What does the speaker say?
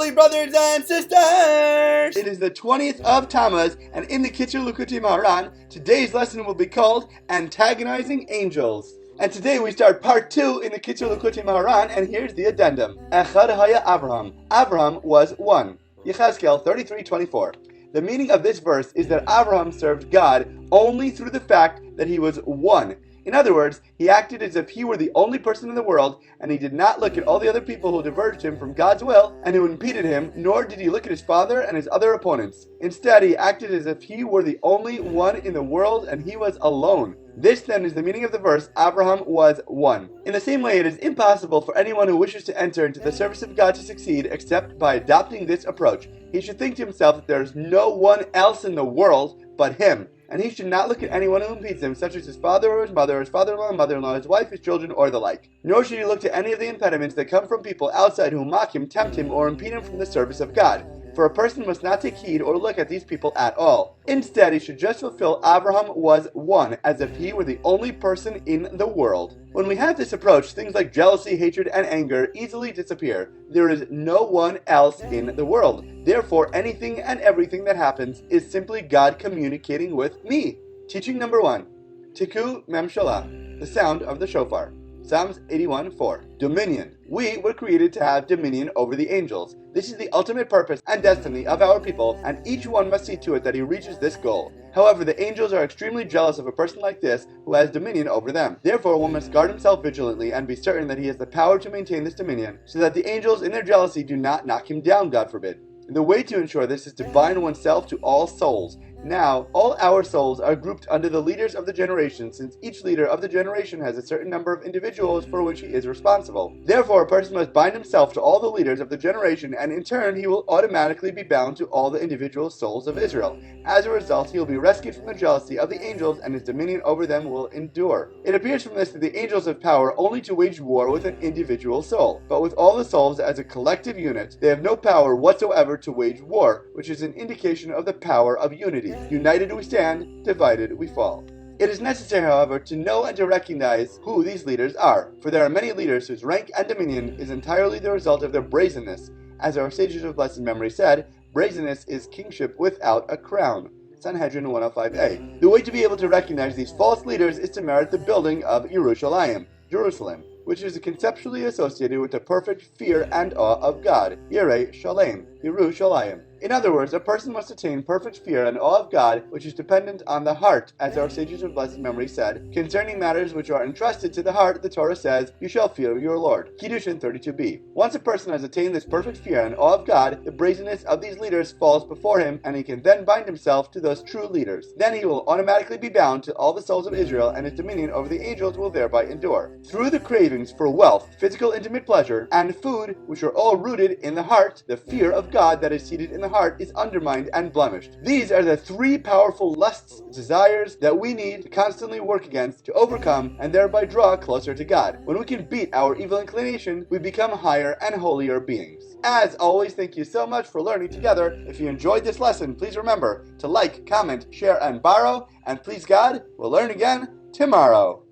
Holy brothers and sisters! It is the 20th of TAMUZ, and in the Kitzur Likutei Moharan, today's lesson will be called Antagonizing Angels. And today we start part 2 in the Kitzur Likutei Moharan, and here's the addendum. Echad haya Avraham. Avraham was one. Yechezkel 33:24. The meaning of this verse is that Avraham served God only through the fact that he was one. In other words, he acted as if he were the only person in the world, and he did not look at all the other people who diverged him from God's will and who impeded him, nor did he look at his father and his other opponents. Instead, he acted as if he were the only one in the world and he was alone. This then is the meaning of the verse, Abraham was one. In the same way, it is impossible for anyone who wishes to enter into the service of God to succeed except by adopting this approach. He should think to himself that there is no one else in the world but him, and he should not look at anyone who impedes him, such as his father or his mother, his father-in-law and mother-in-law, his wife, his children, or the like. Nor should he look to any of the impediments that come from people outside who mock him, tempt him, or impede him from the service of God. For a person must not take heed or look at these people at all. Instead, he should just fulfill Abraham was one, as if he were the only person in the world. When we have this approach, things like jealousy, hatred, and anger easily disappear. There is no one else in the world. Therefore, anything and everything that happens is simply God communicating with me. Teaching number 1. Tiku Memshalah, the sound of the shofar. Psalms 81:4. Dominion. We were created to have dominion over the angels. This is the ultimate purpose and destiny of our people, and each one must see to it that he reaches this goal. However, the angels are extremely jealous of a person like this who has dominion over them. Therefore, one must guard himself vigilantly and be certain that he has the power to maintain this dominion, so that the angels in their jealousy do not knock him down, God forbid. The way to ensure this is to bind oneself to all souls. Now, all our souls are grouped under the leaders of the generation, since each leader of the generation has a certain number of individuals for which he is responsible. Therefore, a person must bind himself to all the leaders of the generation, and in turn, he will automatically be bound to all the individual souls of Israel. As a result, he will be rescued from the jealousy of the angels, and his dominion over them will endure. It appears from this that the angels have power only to wage war with an individual soul, but with all the souls as a collective unit, they have no power whatsoever to wage war, which is an indication of the power of unity. United we stand, divided we fall. It is necessary, however, to know and to recognize who these leaders are, for there are many leaders whose rank and dominion is entirely the result of their brazenness. As our sages of blessed memory said, brazenness is kingship without a crown. Sanhedrin 105a. The way to be able to recognize these false leaders is to merit the building of Jerusalem, which is conceptually associated with the perfect fear and awe of God, Yirei Shalem, Yerushalayim. In other words, a person must attain perfect fear and awe of God, which is dependent on the heart, as our sages of blessed memory said. Concerning matters which are entrusted to the heart, the Torah says, "You shall fear your Lord." Kiddushin 32b. Once a person has attained this perfect fear and awe of God, the brazenness of these leaders falls before him, and he can then bind himself to those true leaders. Then he will automatically be bound to all the souls of Israel, and his dominion over the angels will thereby endure. Through the cravings for wealth, physical intimate pleasure, and food, which are all rooted in the heart, the fear of God that is seated in the heart is undermined and blemished. These are the 3 powerful lusts, desires that we need to constantly work against to overcome and thereby draw closer to God. When we can beat our evil inclination, we become higher and holier beings. As always, thank you so much for learning together. If you enjoyed this lesson, please remember to like, comment, share, and borrow. And please God, we'll learn again tomorrow.